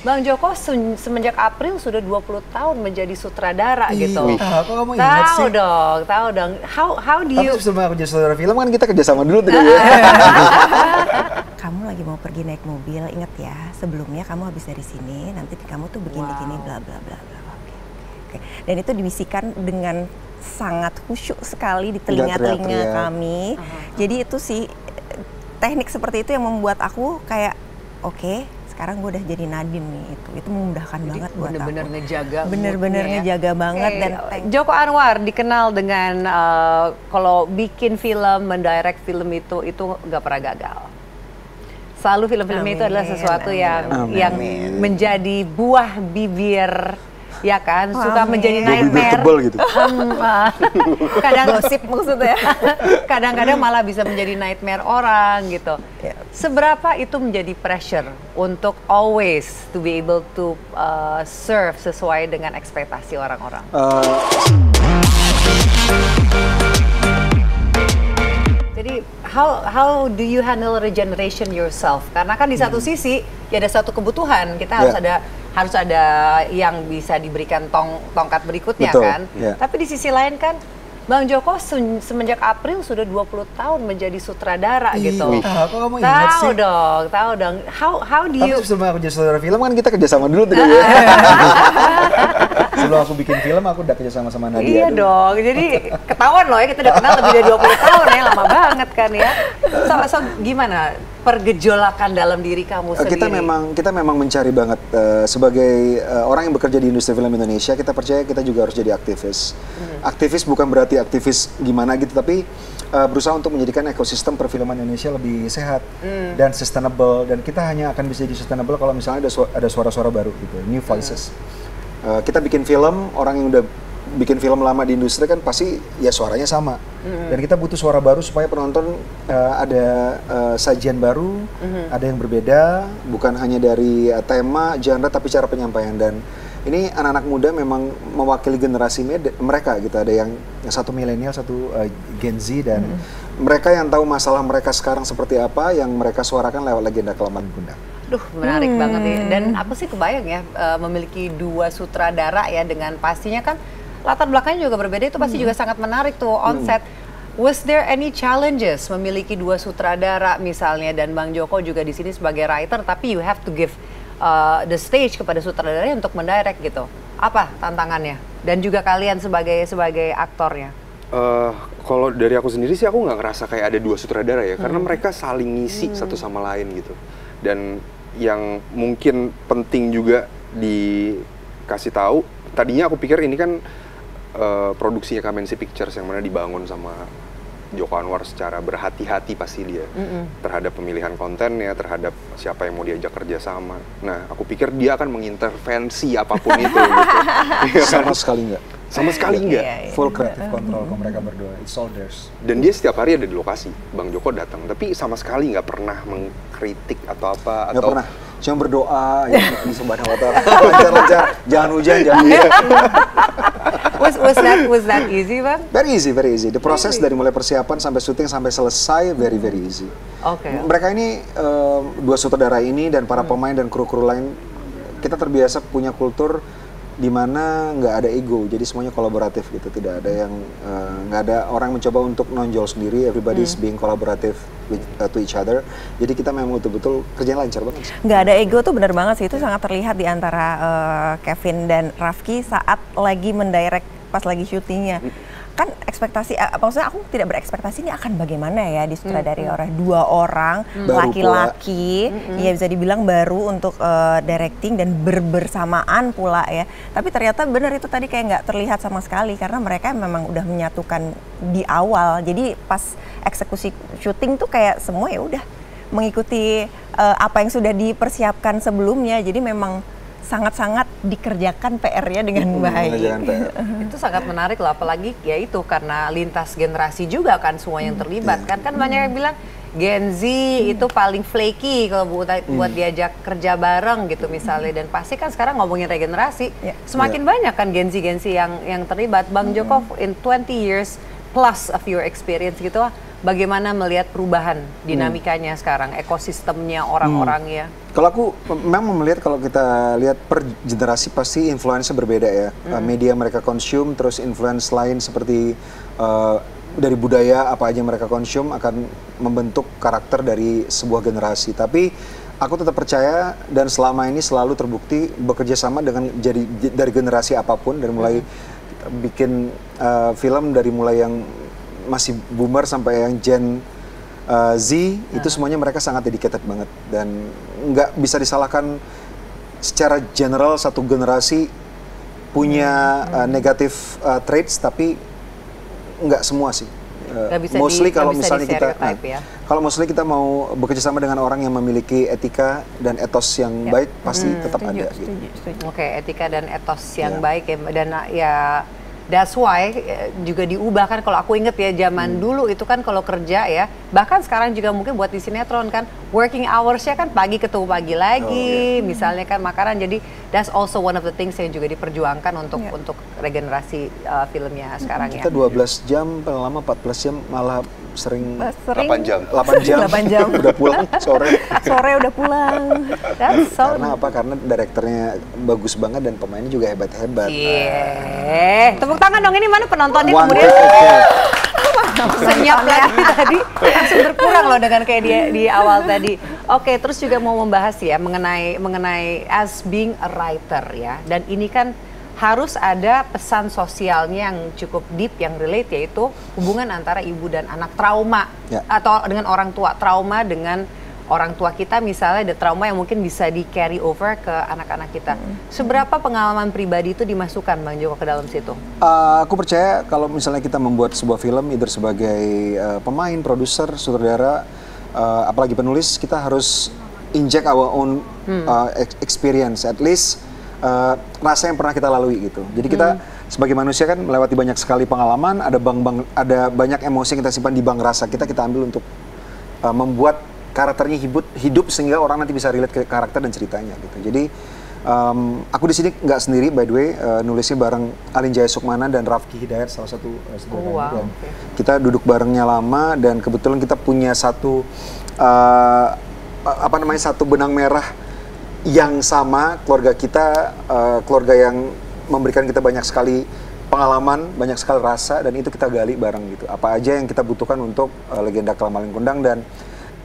Bang Joko semenjak April sudah 20 tahun menjadi sutradara gitu. Kok kamu ingat sih? Tahu dong. How do you... Tapi sebelum aku jadi sutradara film kan kita kerjasama dulu tadi ya. Kamu lagi mau pergi naik mobil, inget ya, sebelumnya kamu habis dari sini, nanti kamu tuh begini-begini, bla bla bla bla. Oke. Dan itu dibisikan dengan sangat khusyuk sekali di telinga-telinga kami. Jadi itu sih teknik seperti itu yang membuat aku kayak oke, sekarang gue udah jadi Nadine nih. Itu memudahkan banget buat aku. Bener-bener ngejaga. Bener-bener ngejaga banget. Dan Joko Anwar dikenal dengan kalau bikin film, mendirect film itu nggak pernah gagal. Selalu film-film itu adalah sesuatu yang menjadi buah bibir, ya kan? Suka menjadi nightmare. Tebal gitu. Kadang gosip maksudnya. Kadang-kadang malah bisa menjadi nightmare orang gitu. Seberapa itu menjadi pressure untuk always to be able to serve sesuai dengan ekspektasi orang-orang? Jadi how do you handle regeneration yourself? Karena kan di satu sisi ya ada satu kebutuhan, kita harus ada yang bisa diberikan tongkat berikutnya. Betul, kan. Tapi di sisi lain kan Bang Joko semenjak April sudah 20 tahun menjadi sutradara gitu. Kok kamu ingat sih? Tahu dong. How do you... Tapi sebelum aku jadi sutradara film kan kita kerjasama dulu tadi ya. Sebelum aku bikin film aku udah kerjasama sama Nadia. Iya dong, jadi ketahuan loh ya kita udah kenal lebih dari 20 tahun ya, lama banget kan ya. So gimana pergejolakan dalam diri kamu sendiri? Kita memang mencari banget sebagai orang yang bekerja di industri film Indonesia, kita percaya kita juga harus jadi aktivis. Aktivis bukan berarti aktivis gimana gitu, tapi berusaha untuk menjadikan ekosistem perfilman Indonesia lebih sehat dan sustainable, dan kita hanya akan bisa jadi sustainable kalau misalnya ada suara-suara baru gitu, new voices. Kita bikin film, orang yang udah bikin film lama di industri kan pasti ya suaranya sama, dan kita butuh suara baru supaya penonton ada sajian baru, ada yang berbeda, bukan hanya dari tema, genre, tapi cara penyampaian. Dan ini anak-anak muda memang mewakili generasi mereka gitu, ada yang satu milenial, satu Gen Z, dan mereka yang tahu masalah mereka sekarang seperti apa, yang mereka suarakan lewat legenda kelamaan Gundang. Duh, menarik banget ya. Dan aku sih kebayang ya memiliki dua sutradara ya, dengan pastinya kan latar belakangnya juga berbeda, itu pasti juga sangat menarik tuh on set. Was there any challenges memiliki dua sutradara misalnya, dan Bang Joko juga di sini sebagai writer, tapi you have to give the stage kepada sutradaranya untuk mendirect gitu. Apa tantangannya? Dan juga kalian sebagai aktornya? Kalau dari aku sendiri sih aku nggak ngerasa kayak ada dua sutradara ya, karena mereka saling ngisi satu sama lain gitu. Dan yang mungkin penting juga dikasih tahu, tadinya aku pikir ini kan produksinya Kamensi Pictures yang mana dibangun sama Joko Anwar secara berhati-hati pasti dia terhadap pemilihan kontennya, terhadap siapa yang mau diajak kerja sama. Nah, aku pikir dia akan mengintervensi apapun itu gitu. Sama sekali enggak. Sama sekali enggak. Full creative control ke mereka berdua. It's all theirs. Dan dia setiap hari ada di lokasi. Bang Joko datang, tapi sama sekali nggak pernah mengkritik atau apa. Nggak pernah. Cuma berdoa ya di Subhanahu wa Ta'ala. Lancar-lancar, jangan hujan, jangan hujan. Was that easy, Bang? Very easy. The proses dari mulai persiapan sampai syuting sampai selesai very easy. Mereka ini dua sutradara ini dan para pemain dan kru-kru lain, kita terbiasa punya kultur di mana nggak ada ego, jadi semuanya kolaboratif gitu, tidak ada yang nggak ada orang mencoba untuk nonjol sendiri, everybody is being collaborative to each other, jadi kita memang betul-betul kerjanya lancar banget. Nggak ada ego tuh benar banget sih, itu sangat terlihat di antara Kevin dan Rafki saat lagi mendirect pas lagi syutingnya. Kan ekspektasi, maksudnya aku tidak berekspektasi ini akan bagaimana ya disutradari oleh dua orang laki-laki, ya bisa dibilang baru untuk directing dan bersamaan pula ya. Tapi ternyata benar itu tadi kayak nggak terlihat sama sekali karena mereka memang udah menyatukan di awal. Jadi pas eksekusi syuting tuh kayak semua ya udah mengikuti apa yang sudah dipersiapkan sebelumnya. Jadi memang sangat-sangat dikerjakan PR-nya dengan baik. Itu sangat menarik loh, apalagi ya itu karena lintas generasi juga kan semua yang terlibat kan banyak yang bilang Gen Z itu paling flaky kalau buat diajak kerja bareng gitu misalnya, dan pasti kan sekarang ngomongin regenerasi semakin banyak kan Gen Z yang terlibat. Bang Joko, in 20 years plus of your experience gitu, bagaimana melihat perubahan dinamikanya sekarang, ekosistemnya, orang-orangnya? Kalau aku memang melihat, kalau kita lihat per generasi pasti influence-nya berbeda ya. Media mereka consume, terus influence lain seperti dari budaya apa aja yang mereka consume akan membentuk karakter dari sebuah generasi. Tapi aku tetap percaya dan selama ini selalu terbukti bekerja sama dengan dari generasi apapun, dari mulai bikin film dari mulai yang masih boomer sampai yang Gen Z, itu semuanya mereka sangat dedicated banget dan nggak bisa disalahkan secara general satu generasi punya negatif traits, tapi nggak semua sih. Mostly kalau misalnya kita kalau mostly kita mau bekerja sama dengan orang yang memiliki etika dan etos yang baik, pasti tetap ada gitu. Oke, etika dan etos yang baik ya, dan ya that's why juga diubah kan. Kalau aku inget ya zaman dulu itu kan kalau kerja ya, bahkan sekarang juga mungkin buat di sinetron kan working hours-nya kan pagi ketemu pagi lagi, misalnya kan makanan. Jadi that's also one of the things yang juga diperjuangkan untuk regenerasi filmnya sekarang kita 12 jam, lama 14 jam, malah sering 8 jam. 8 jam udah pulang sore udah pulang. Karena apa? Karena direkturnya bagus banget dan pemainnya juga hebat-hebat. Tepuk tangan dong, ini mana penontonnya kemudian senyap lagi tadi, langsung berkurang loh dengan kayak di awal tadi. Oke, terus juga mau membahas ya mengenai as being a writer ya, dan ini kan harus ada pesan sosialnya yang cukup deep, yang relate, yaitu hubungan antara ibu dan anak, trauma atau dengan orang tua, trauma dengan orang tua kita misalnya, ada trauma yang mungkin bisa di carry over ke anak-anak kita. Seberapa pengalaman pribadi itu dimasukkan Bang Joko ke dalam situ? Aku percaya kalau misalnya kita membuat sebuah film, either sebagai pemain, produser, sutradara, apalagi penulis, kita harus inject our own experience, at least rasa yang pernah kita lalui gitu. Jadi kita sebagai manusia kan melewati banyak sekali pengalaman, ada banyak emosi yang kita simpan di bank rasa kita ambil untuk membuat karakternya hidup sehingga orang nanti bisa relate ke karakter dan ceritanya gitu. Jadi aku di sini nggak sendiri, by the way, nulisnya bareng Alin Jaya Sukmana dan Rafki Hidayat, salah satu saudaranya. Kita duduk barengnya lama dan kebetulan kita punya satu satu benang merah yang sama, keluarga kita, keluarga yang memberikan kita banyak sekali pengalaman, banyak sekali rasa, dan itu kita gali bareng gitu. Apa aja yang kita butuhkan untuk Legenda Kelam Malin Kundang, dan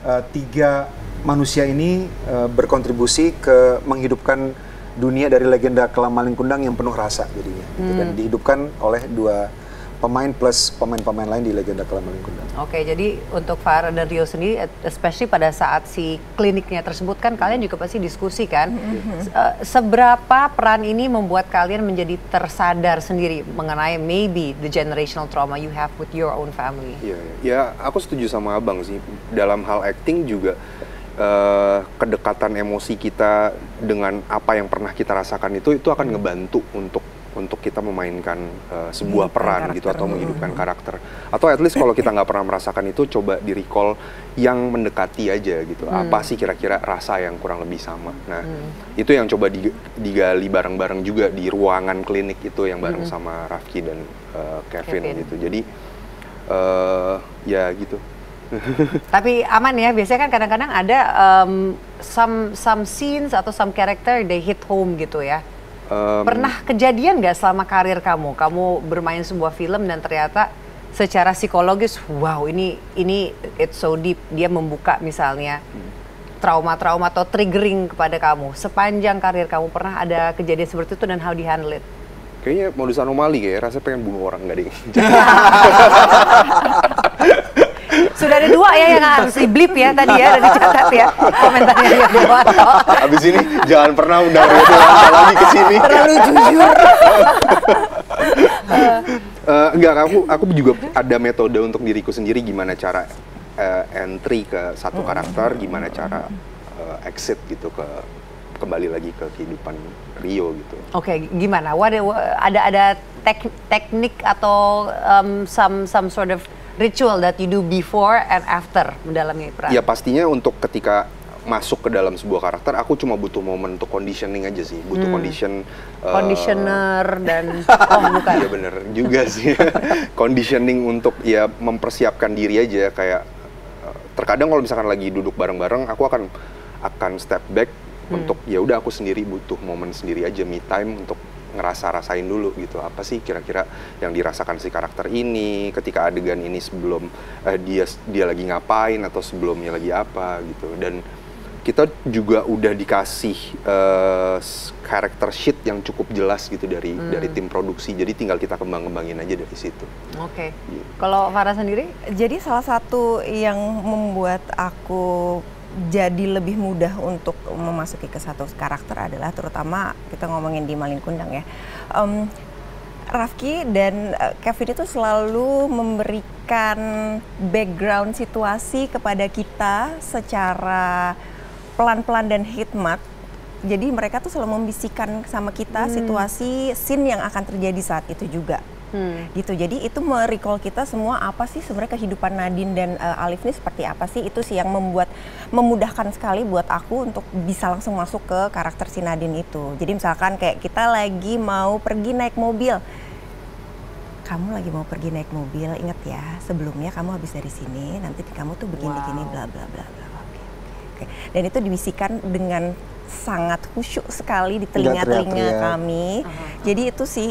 3 manusia ini berkontribusi ke menghidupkan dunia dari Legenda Kelam Malin Kundang yang penuh rasa jadinya gitu. Dan dihidupkan oleh 2 pemain plus pemain-pemain lain di Legenda Kelam Malin Kundang. Oke, jadi untuk Farah dan Rio sendiri, especially pada saat si kliniknya tersebut kan kalian juga pasti diskusi kan, seberapa peran ini membuat kalian menjadi tersadar sendiri mengenai maybe the generational trauma you have with your own family? Ya, aku setuju sama Abang sih. Dalam hal acting juga kedekatan emosi kita dengan apa yang pernah kita rasakan itu akan ngebantu untuk kita memainkan sebuah peran gitu, atau menghidupkan karakter. Atau at least kalau kita nggak pernah merasakan itu, coba di-recall yang mendekati aja gitu. Apa sih kira-kira rasa yang kurang lebih sama. Nah, itu yang coba digali bareng-bareng juga di ruangan klinik itu yang bareng sama Rafki dan Kevin gitu. Jadi ya gitu. Tapi aman ya, biasanya kan kadang-kadang ada some scenes atau some character they hit home gitu ya. Pernah kejadian nggak selama karir kamu bermain sebuah film dan ternyata secara psikologis, wow ini it's so deep, dia membuka misalnya trauma-trauma atau triggering kepada kamu sepanjang karir kamu, pernah ada kejadian seperti itu dan how di handle it? Kayaknya modus anomali kayak rasanya pengen bunuh orang, nggak deh. Sudah ada 2 ya yang harus di-blip ya tadi ya, dan dicatat ya komentarnya Rio Dewanto. Abis ini jangan pernah undang Rio Dewanto lagi ke sini. Terlalu jujur. Enggak, aku juga ada metode untuk diriku sendiri gimana cara entry ke satu karakter, gimana cara exit gitu kembali lagi ke kehidupan Rio gitu. Oke, gimana? Ada teknik atau some sort of ritual that you do before and after mendalami peran? Ya pastinya untuk ketika masuk ke dalam sebuah karakter, aku cuma butuh momen untuk conditioning aja sih, butuh Conditioner dan bukan. Iya bener juga sih. Conditioning untuk ya mempersiapkan diri aja, kayak terkadang kalau misalkan lagi duduk bareng-bareng, aku akan step back untuk ya udah aku sendiri butuh momen sendiri aja, me time untuk rasain dulu gitu, apa sih kira-kira yang dirasakan si karakter ini ketika adegan ini, sebelum dia lagi ngapain atau sebelumnya lagi apa gitu. Dan kita juga udah dikasih karakter sheet yang cukup jelas gitu dari tim produksi, jadi tinggal kita kembangin aja dari situ. Oke. Kalau Farah sendiri? Jadi salah satu yang membuat aku jadi lebih mudah untuk memasuki ke satu karakter adalah, terutama kita ngomongin di Malin Kundang ya, Rafki dan Kevin itu selalu memberikan background situasi kepada kita secara pelan-pelan dan hikmat. Jadi mereka tuh selalu membisikkan sama kita situasi scene yang akan terjadi saat itu juga. Gitu. Jadi itu merecall kita semua apa sih sebenarnya kehidupan Nadine dan Alif ini seperti apa sih. Itu sih yang memudahkan sekali buat aku untuk bisa langsung masuk ke karakter si Nadine itu. Jadi misalkan kayak kita lagi mau pergi naik mobil, kamu lagi mau pergi naik mobil, inget ya sebelumnya kamu habis dari sini, nanti kamu tuh begini-gini bla bla bla bla. Oke. Dan itu dibisikkan dengan sangat khusyuk sekali di telinga-telinga kami. Jadi itu sih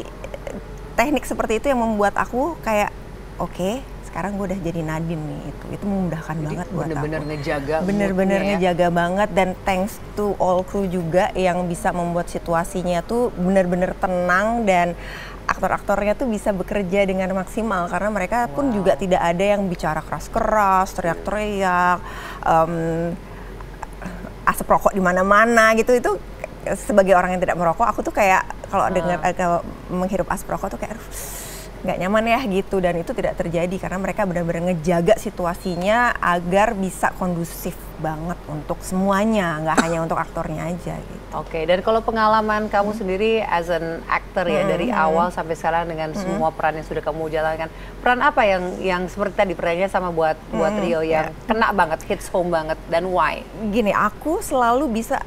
teknik seperti itu yang membuat aku kayak oke, sekarang gue udah jadi Nadine nih. Itu memudahkan banget buat bener-bener aku. ngejaga Bener-bener moodnya ya. ngejaga banget, dan thanks to all crew juga yang bisa membuat situasinya tuh bener-bener tenang, dan aktor-aktornya tuh bisa bekerja dengan maksimal karena mereka pun juga tidak ada yang bicara keras-keras, teriak-teriak, asap rokok di mana-mana gitu. Itu sebagai orang yang tidak merokok, aku tuh kayak kalau dengar menghirup asap rokok tuh kayak nggak nyaman ya gitu, dan itu tidak terjadi karena mereka benar-benar ngejaga situasinya agar bisa kondusif banget untuk semuanya, nggak hanya untuk aktornya aja gitu. Oke, dan kalau pengalaman kamu sendiri as an actor ya, dari awal sampai sekarang dengan semua peran yang sudah kamu jalankan, peran apa yang seperti tadi perannya sama buat Rio yang kena banget, hits home banget, dan why? Gini, aku selalu bisa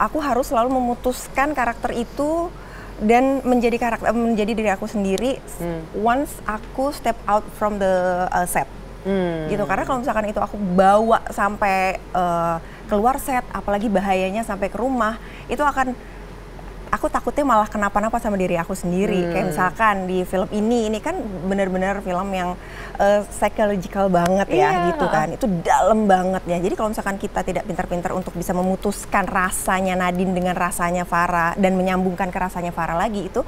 aku harus selalu memutuskan karakter itu dan menjadi diri aku sendiri once aku step out from the set. Gitu, karena kalau misalkan itu aku bawa sampai keluar set, apalagi bahayanya sampai ke rumah, itu aku takutnya malah kenapa-napa sama diri aku sendiri. Kayak misalkan di film ini kan benar-benar film yang psychological banget ya gitu kan, itu dalam banget ya. Jadi kalau misalkan kita tidak pintar-pintar untuk bisa memutuskan rasanya Nadine dengan rasanya Farah dan menyambungkan ke rasanya Farah lagi, itu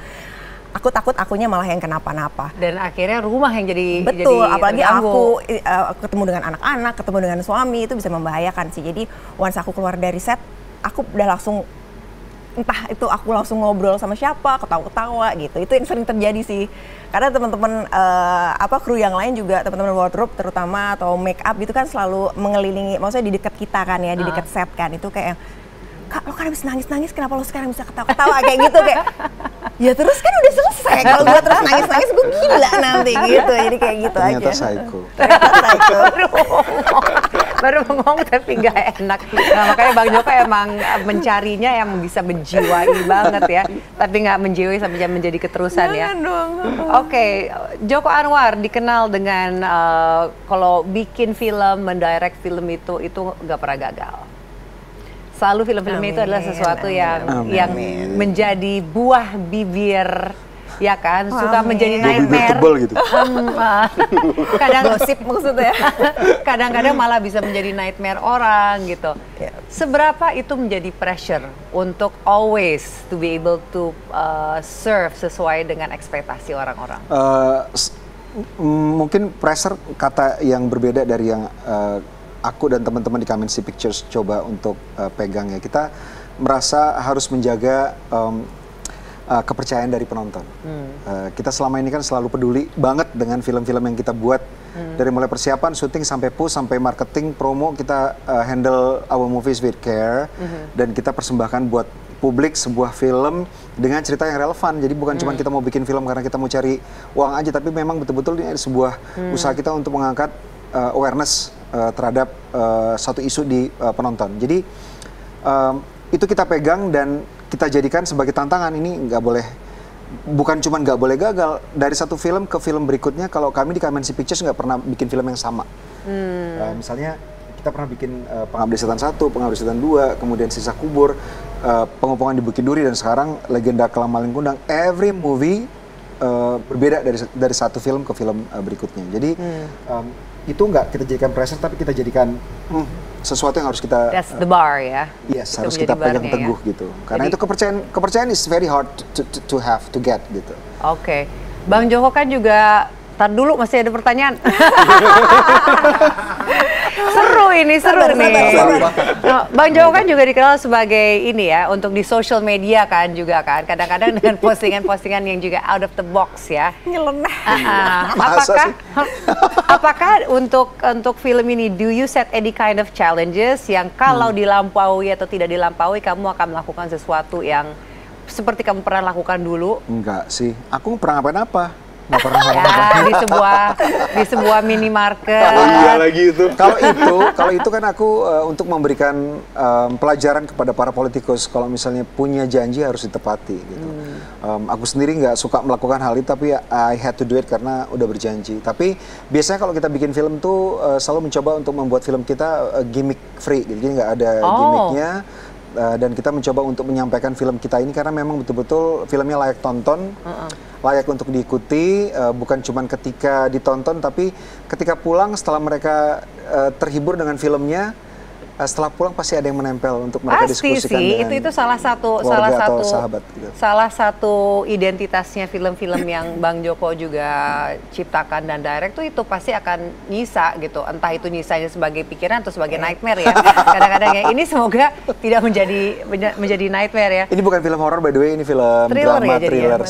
aku takut akunya malah yang kenapa-napa. Dan akhirnya rumah yang jadi betul, jadi apalagi terganggu. aku ketemu dengan anak-anak, ketemu dengan suami, itu bisa membahayakan sih. Jadi once aku keluar dari set, aku udah langsung entah itu aku langsung ngobrol sama siapa, ketawa-ketawa gitu. Itu yang sering terjadi sih. Karena teman-teman kru yang lain juga, teman-teman wardrobe terutama atau make up gitu kan selalu mengelilingi, maksudnya di dekat kita kan ya, di dekat set kan. Itu kayak, Kak, lo kan habis nangis-nangis, kenapa lo sekarang bisa ketawa-ketawa kayak gitu, kayak ya terus kan udah selesai, kalau gue terus nangis-nangis gue gila nanti gitu. Jadi kayak gitu Ternyata aja. psycho. Baru ngomong tapi nggak enak. Nah, makanya Bang Joko emang mencarinya yang bisa menjiwai banget ya, tapi nggak menjiwai sampai menjadi keterusan ya. Jangan dong. Oke, Joko Anwar dikenal dengan kalau bikin film, mendirect film itu nggak pernah gagal. Selalu film-film itu adalah sesuatu yang menjadi buah bibir, ya kan, suka menjadi nightmare. Tebal gitu. Kadang Gosip maksudnya. Kadang-kadang malah bisa menjadi nightmare orang gitu. Seberapa itu menjadi pressure untuk always to be able to serve sesuai dengan ekspektasi orang-orang? Mungkin pressure kata yang berbeda dari yang aku dan teman-teman di Kamensi Pictures coba untuk pegang ya. Kita merasa harus menjaga kepercayaan dari penonton. Kita selama ini kan selalu peduli banget dengan film-film yang kita buat. Dari mulai persiapan, syuting, sampai post, sampai marketing, promo, kita handle our movies with care. Dan kita persembahkan buat publik sebuah film dengan cerita yang relevan. Jadi bukan cuma kita mau bikin film karena kita mau cari uang aja, tapi memang betul-betul ini sebuah usaha kita untuk mengangkat awareness terhadap satu isu di penonton. Jadi itu kita pegang dan kita jadikan sebagai tantangan. Ini nggak boleh, bukan cuma nggak boleh gagal, dari satu film ke film berikutnya. Kalau kami di Kamensi Pictures nggak pernah bikin film yang sama. Misalnya kita pernah bikin Pengabdi Setan 1, Pengabdi Setan 2, kemudian Sisa Kubur, Pengepungan di Bukit Duri, dan sekarang Legenda Kelam Malin Kundang. Every movie berbeda dari satu film ke film berikutnya. Jadi itu nggak kita jadikan pressure, tapi kita jadikan sesuatu yang harus kita That's the bar ya. Yes, Itu harus menjadi kita pegang barnya, teguh ya. gitu. Karena itu kepercayaan is very hard to have, to get gitu. Oke. Bang Joko kan juga, tar dulu masih ada pertanyaan. Seru ini, seru nih. Nah, Bang Joko kan juga dikenal sebagai ini ya, untuk di social media kan juga kan. Kadang-kadang dengan postingan-postingan yang juga out of the box ya. Nyeleneh. Apakah untuk film ini, do you set any kind of challenges yang kalau dilampaui atau tidak dilampaui, kamu akan melakukan sesuatu yang seperti kamu pernah lakukan dulu? Enggak sih, aku pernah ngapain apa? Nggak pernah ngapain apa. Ya, di sebuah minimarket. Iya lagi itu. Kalau itu kan aku untuk memberikan pelajaran kepada para politikus, kalau misalnya punya janji harus ditepati gitu. Aku sendiri nggak suka melakukan hal itu, tapi I had to do it karena udah berjanji. Tapi biasanya kalau kita bikin film tuh selalu mencoba untuk membuat film kita gimmick free gitu. Jadi nggak ada gimmicknya. Dan kita mencoba untuk menyampaikan film kita ini karena memang betul-betul filmnya layak tonton, layak untuk diikuti, bukan cuma ketika ditonton, tapi ketika pulang setelah mereka terhibur dengan filmnya, setelah pulang pasti ada yang menempel untuk mereka diskusikan dengan itu salah satu sahabat gitu. Salah satu identitasnya film-film yang Bang Joko juga ciptakan dan direct tuh, itu pasti akan nyisa gitu, entah itu nyisanya sebagai pikiran atau sebagai nightmare ya. Kadang-kadang ya, ini semoga tidak menjadi nightmare ya. Ini bukan film horor by the way, ini film Thriller drama, ya, thriller,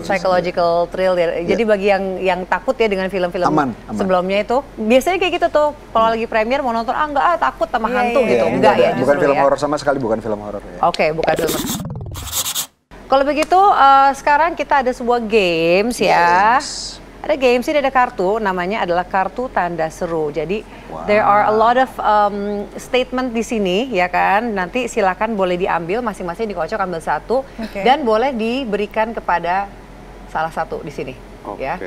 psychological thriller. Jadi bagi yang takut ya dengan film-film sebelumnya itu, biasanya kayak gitu tuh, kalau lagi premier mau nonton, enggak takut sama hantu gitu. Enggak ya, bukan film ya. horor sama sekali, bukan film horor ya. Oke, bukan film. Kalau begitu sekarang kita ada sebuah games ya. Ada games ini, ada kartu, namanya adalah kartu tanda seru. Jadi there are a lot of statement di sini ya kan. Nanti silakan boleh diambil, masing-masing dikocok ambil satu dan boleh diberikan kepada salah satu di sini. Ya.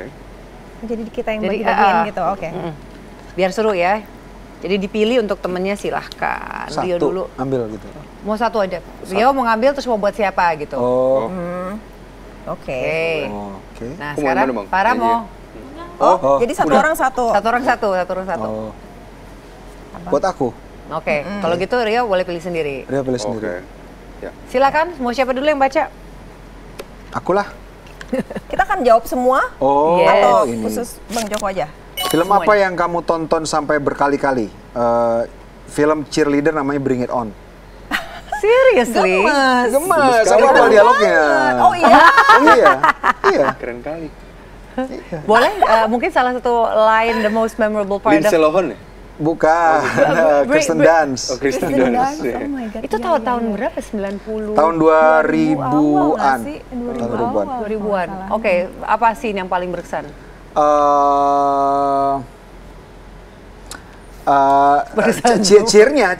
Jadi kita yang bagi-bagiin gitu, oke. Biar seru ya. Jadi dipilih untuk temennya, silahkan. Satu, Rio dulu. ambil gitu. Mau satu aja. Rio mau ngambil terus mau buat siapa gitu. Oke. Nah sekarang Farah mau. Jadi satu orang satu. Satu orang satu. Buat aku. Oke. Kalau gitu Rio boleh pilih sendiri. Rio pilih sendiri. Ya. Silakan. Mau siapa dulu yang baca? Aku lah. Kita akan jawab semua. Atau khusus Bang Joko aja. Film apa yang kamu tonton sampai berkali-kali? Film cheerleader namanya Bring It On. Seriously? Gemes. Sama ada dialognya. Oh iya. Iya. Keren kali. Boleh mungkin salah satu line the most memorable part Lindsay Lohan ya? Bukan. Kristen Dunst. Oh, Kristen Dunst. Oh my God. itu tahun berapa? 90? Tahun 2000-an. 2000-an. Oke, apa sih yang paling berkesan? Cheer-nya.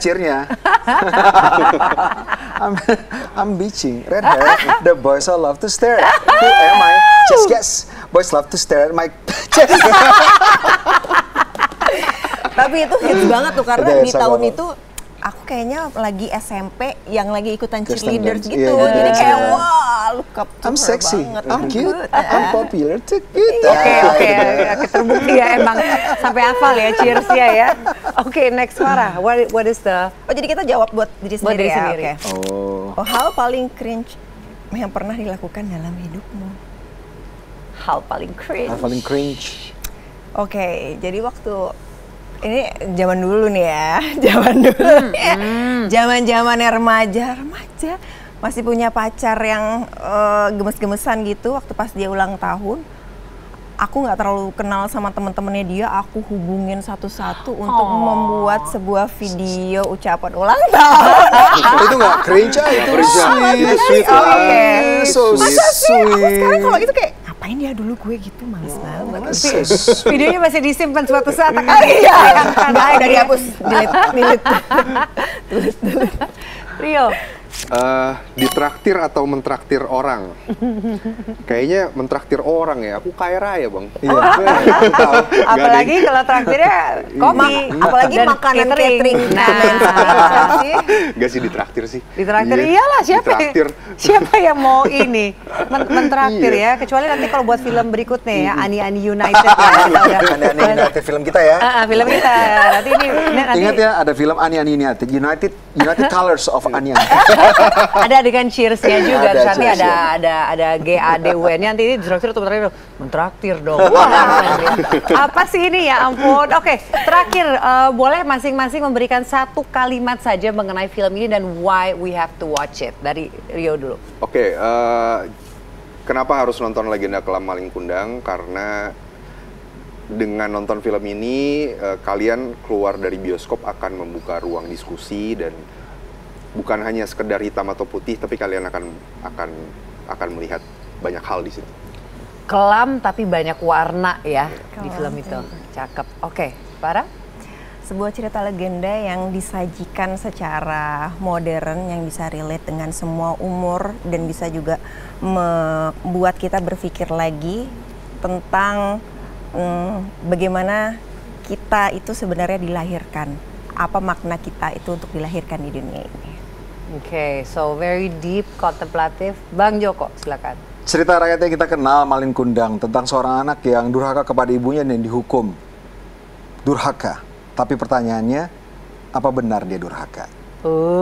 I'm beaching. Red hair. The boys all love to stare. Who am I? Just guess. Boys love to stare at my chest. Tapi itu hits banget tuh karena di tahun itu aku kayaknya lagi SMP yang lagi ikutan cheerleaders gitu. Jadi kayak wah, look up to I'm her sexy, banget. I'm cute, I'm popular, too cute. Oke, terbukti ya emang sampai hafal ya cheers ya. Oke, next Farah. What is the? Oh jadi kita jawab buat diri Buat sendiri diri ya. sendiri. Oke. Hal paling cringe yang pernah dilakukan dalam hidupmu. Hal paling cringe. Hal paling cringe. Oke, jadi waktu ini zaman dulu nih ya, zaman remaja masih punya pacar yang gemes-gemesan gitu. Waktu pas dia ulang tahun, aku nggak terlalu kenal sama teman-temannya dia, aku hubungin satu-satu untuk membuat sebuah video ucapan ulang tahun. Itu nggak cringe, itu sweet. Itu sweet lah. So Masa sih? Aku sweet. sekarang kalau gitu kayak ngapain ngapain ya dulu gue gitu, males banget. Videonya masih disimpan suatu saat akan Dari hapus, delete. Rio. Ditraktir atau mentraktir orang? Kayaknya mentraktir orang ya. Aku kaya raya, Bang. Iya. Apalagi kalau traktirnya kopi, apalagi dan makanan catering. Gak sih ditraktir sih. Ditraktir Iya, iyalah, ditraktir. siapa yang mau ini mentraktir ya, kecuali nanti kalau buat film berikutnya ya, Ani Ani United ya. Ani United film kita ya. Film kita nanti ini nanti Ingat ya, ada film Ani Ani United, United Colors of Ani Ani. ada adegan cheers-nya juga, Ada terus nanti cheers-nya. ada GADW-nya, nanti ini ditraktir atau mentraktir dong. Apa sih ini ya ampun. Oke, terakhir boleh masing-masing memberikan satu kalimat saja mengenai film ini dan why we have to watch it. Dari Rio dulu. Oke, kenapa harus nonton Legenda Kelam Malin Kundang? Karena dengan nonton film ini, kalian keluar dari bioskop akan membuka ruang diskusi dan bukan hanya sekedar hitam atau putih, tapi kalian akan melihat banyak hal di situ. Kelam tapi banyak warna ya di film itu. Cakep. Oke, Farah? Sebuah cerita legenda yang disajikan secara modern, yang bisa relate dengan semua umur dan bisa juga membuat kita berpikir lagi tentang bagaimana kita itu sebenarnya dilahirkan. Apa makna kita itu untuk dilahirkan di dunia ini. Oke, so very deep, kontemplatif. Bang Joko, silakan. Cerita rakyat yang kita kenal, Malin Kundang, tentang seorang anak yang durhaka kepada ibunya dan dihukum. Durhaka. Tapi pertanyaannya, apa benar dia durhaka?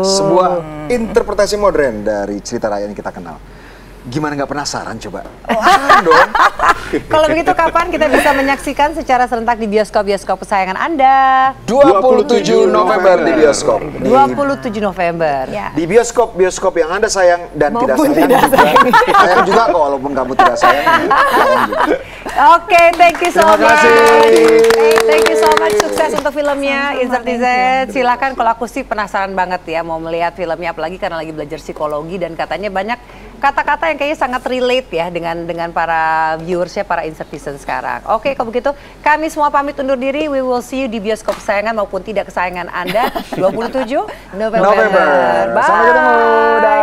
Sebuah interpretasi modern dari cerita rakyat yang kita kenal. Gimana nggak penasaran coba? Dong. Kalau begitu kapan kita bisa menyaksikan secara serentak di bioskop-bioskop kesayangan Anda? 27 November di bioskop. 27 November. Ya. Di bioskop-bioskop yang Anda sayang dan tidak Maupun sayang tidak juga. Sayang juga kok, walaupun kamu tidak sayang. Sayang juga. Oke, thank you so Terima much. kasih. Thank you so much, sukses untuk filmnya Insert Z. Silakan, kalau aku sih penasaran banget ya mau melihat filmnya, apalagi karena lagi belajar psikologi dan katanya banyak kata-kata yang kayaknya sangat relate ya dengan para viewersnya, para Insertizen sekarang. Oke, kalau begitu kami semua pamit undur diri. We will see you di bioskop kesayangan maupun tidak kesayangan Anda 27 November. Bye. Sampai ketemu. Dah.